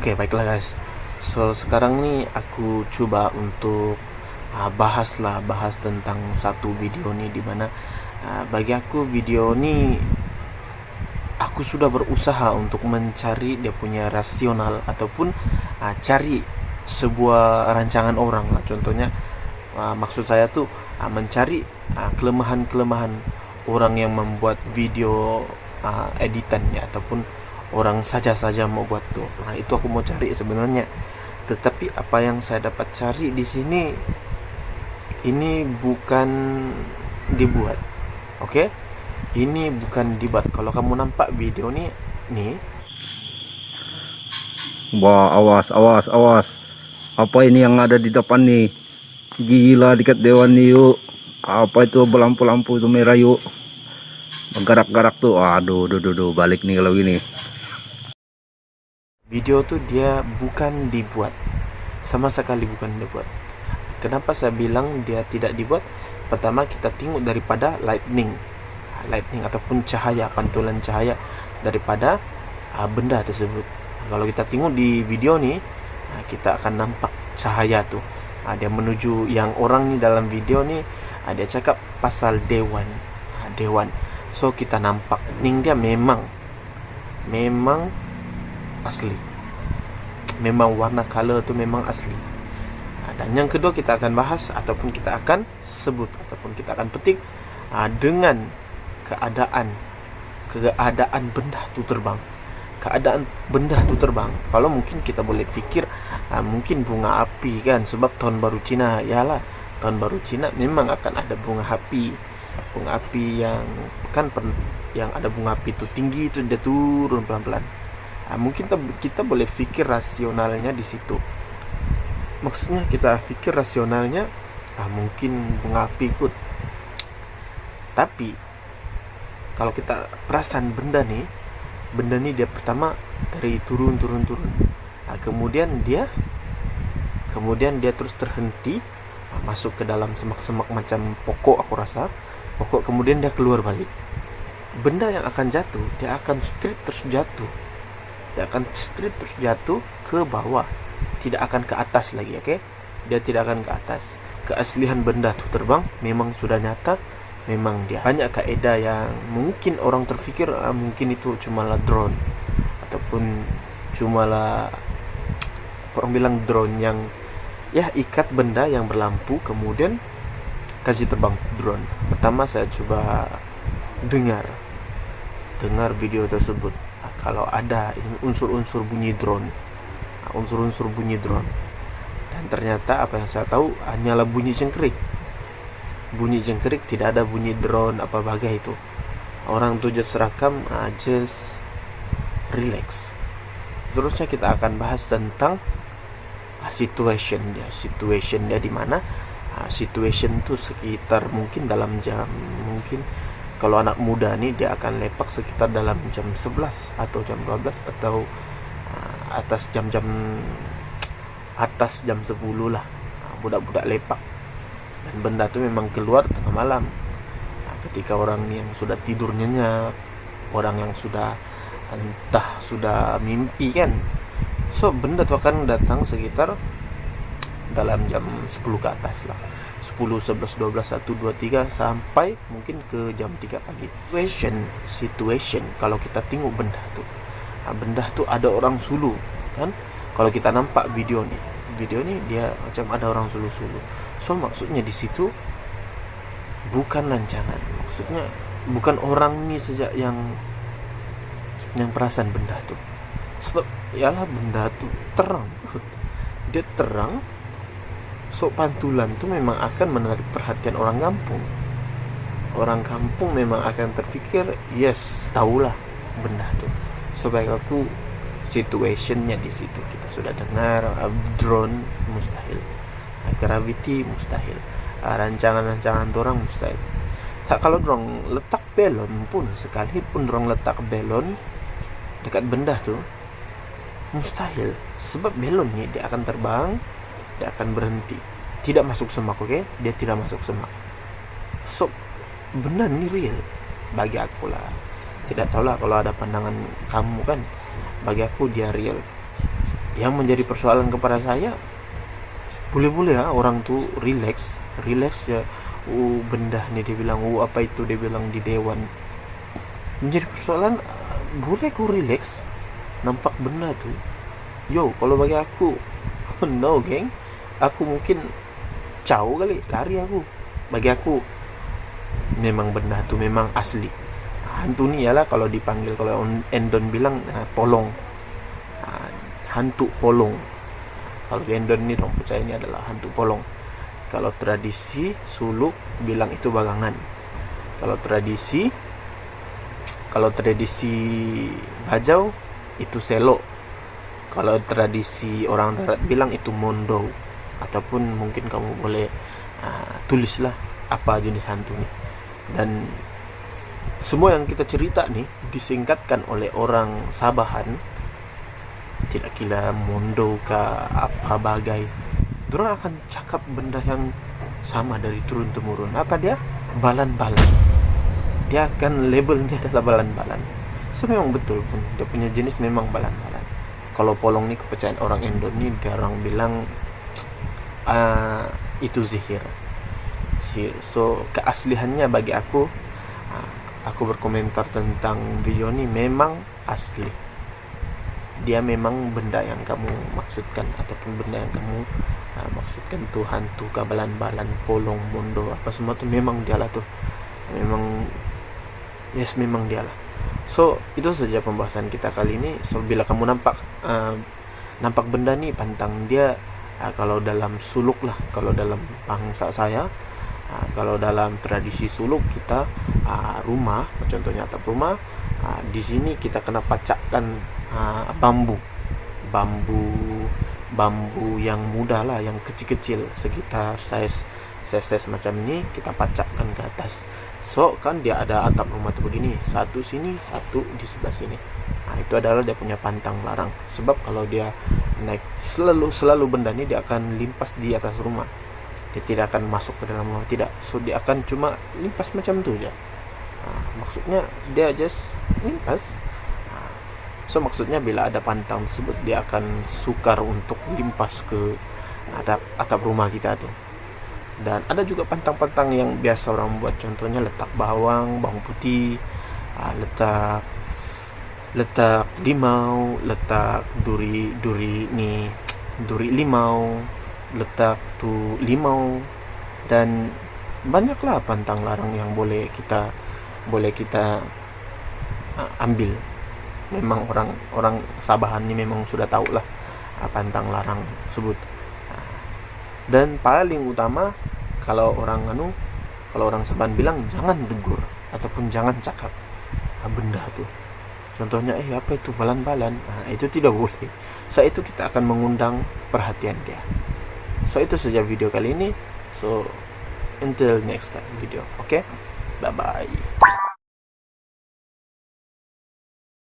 Oke, baiklah guys. So, sekarang nih aku coba untuk bahas tentang satu video nih, dimana bagi aku video ini aku sudah berusaha untuk mencari dia punya rasional ataupun cari sebuah rancangan orang lah. Contohnya maksud saya tuh mencari kelemahan-kelemahan orang yang membuat video editannya ataupun orang saja mau buat tuh. Itu aku mau cari sebenarnya. Tetapi apa yang saya dapat cari di sini ini bukan dibuat. Oke? Ini bukan dibuat. Kalau kamu nampak video nih. Wah, awas, awas, awas. Apa ini yang ada di depan nih? Gila, dekat dewan nih yuk. Apa itu lampu-lampu itu merah yuk? Menggerak-gerak tuh. Aduh, balik nih kalau gini. Video tuh dia bukan dibuat. Sama sekali bukan dibuat. Kenapa saya bilang dia tidak dibuat? Pertama, kita tengok daripada lightning ataupun cahaya, pantulan cahaya daripada benda tersebut. Kalau kita tengok di video nih, kita akan nampak cahaya tuh. Dia menuju yang orang nih dalam video nih, dia cakap pasal dewan. So kita nampak ning dia memang asli. Memang warna color tu memang asli. Dan yang kedua kita akan bahas ataupun kita akan sebut ataupun kita akan petik dengan keadaan benda tu terbang. Kalau mungkin kita boleh fikir mungkin bunga api kan, sebab tahun baru Cina. Yalah, tahun baru Cina memang akan ada bunga api yang kan yang ada bunga api itu tinggi, itu dia turun pelan-pelan. Mungkin kita boleh fikir rasionalnya di situ. Maksudnya kita fikir rasionalnya mungkin bunga api ikut. Tapi kalau kita perasan benda nih dia pertama dari turun. Kemudian dia terus terhenti, masuk ke dalam semak-semak macam pokok, aku rasa pokok, kemudian dia keluar balik. Benda yang akan jatuh, dia akan straight terus jatuh ke bawah, tidak akan ke atas lagi. Oke? Dia tidak akan ke atas. Keaslian benda itu terbang memang sudah nyata, memang dia. Banyak kaedah yang mungkin orang terfikir mungkin itu cumalah drone ataupun cumalah orang bilang drone yang ikat benda yang berlampu kemudian kasih terbang drone. Pertama saya coba dengar video tersebut. Kalau ada unsur-unsur bunyi drone, dan ternyata apa yang saya tahu hanyalah bunyi jengkerik, tidak ada bunyi drone apa bagai itu. Orang tuh just rekam, just relax. Terusnya kita akan bahas tentang situation dia di mana. Situation tuh sekitar mungkin dalam jam, mungkin kalau anak muda nih dia akan lepak sekitar dalam jam 11 atau jam 12 atau atas jam 10 lah. Budak-budak lepak. Dan benda itu memang keluar tengah malam. Ketika orang yang sudah tidur nyenyak, orang yang sudah entah sudah mimpi kan. So benda itu akan datang sekitar dalam jam 10 ke atas lah. 10, 11, 12, 1, 2, 3 sampai mungkin ke jam 3 pagi. Situation kalau kita tengok benda tu ada orang sulu kan. Kalau kita nampak video ni dia macam ada orang sulu-sulu. So maksudnya di situ bukan rancangan. Maksudnya bukan orang ni saja yang perasan benda tu. Sebab ialah benda tu terang. Dia terang. So pantulan tu memang akan menarik perhatian orang kampung. Orang kampung memang akan terfikir, yes, tahulah benda tu. So bagi aku situationnya di situ kita sudah dengar. Drone mustahil, gravity mustahil, rancangan-rancangan orang mustahil. Kalau dorang letak belon pun, sekalipun dorang letak belon dekat benda tu mustahil. Sebab belon ni dia akan terbang, dia akan berhenti, tidak masuk semak. Oke? Dia tidak masuk semak. So benda ni real bagi aku lah. Tidak tahulah kalau ada pandangan kamu kan. Bagi aku dia real. Yang menjadi persoalan kepada saya, boleh-boleh ya orang tuh relax ya. Benda nih dia bilang, apa itu dia bilang di dewan. Menjadi persoalan, boleh kok relax nampak benda tuh. Yo, kalau bagi aku no geng, aku mungkin jauh kali, lari aku. Bagi aku memang benda tuh memang asli. Hantu nih yalah kalau dipanggil, kalau Endon bilang polong. Hantu polong. Kalau di Endon ini dong percaya ini adalah hantu polong. Kalau tradisi suluk bilang itu bagangan. Kalau tradisi Bajau itu selo. Kalau tradisi orang darat bilang itu mondo. Ataupun mungkin kamu boleh tulislah apa jenis hantu nih. Dan semua yang kita cerita nih disingkatkan oleh orang Sabahan, tidak kira mondo ke apa bagai, dorang akan cakap benda yang sama dari turun temurun. Apa dia? Balan-balan. Dia akan labelnya adalah balan-balan. So memang betul pun dia punya jenis memang balan-balan. Kalau polong nih kepercayaan orang Indo nih, dia orang bilang itu sihir. So keasliannya bagi aku berkomentar tentang video ini memang asli. Dia memang benda yang kamu maksudkan, ataupun benda yang kamu maksudkan tuh hantu, balan-balan, polong, mondo, apa semua tuh memang dialah tuh. Memang dialah. So itu saja pembahasan kita kali ini. So bila kamu nampak benda nih, pantang dia. Kalau dalam suluk lah, kalau dalam bangsa saya, kalau dalam tradisi suluk kita, rumah, contohnya atap rumah, di sini kita kena pacakkan bambu yang muda lah, yang kecil-kecil sekitar size macam ini, kita pacakkan ke atas. So kan dia ada atap rumah tuh begini, satu sini, satu di sebelah sini. Itu adalah dia punya pantang larang. Sebab kalau dia naik selalu benda ini, dia akan limpas di atas rumah. Dia tidak akan masuk ke dalam rumah, tidak. So dia akan cuma limpas macam tu je. Maksudnya dia just limpas. So maksudnya bila ada pantang tersebut, dia akan sukar untuk limpas ke atap rumah kita tuh. Dan ada juga pantang-pantang yang biasa orang buat, contohnya letak bawang putih, letak limau, letak duri limau, letak tu limau, dan banyaklah pantang larang yang boleh kita ambil. Memang orang Sabahan ini memang sudah tahu lah pantang larang tersebut. Dan paling utama, kalau orang Sabahan bilang jangan tegur ataupun jangan cakap benda tuh. Contohnya apa itu balan-balan, itu tidak boleh. Saat itu kita akan mengundang perhatian dia. So itu saja video kali ini. So until next time video. Okay, bye bye.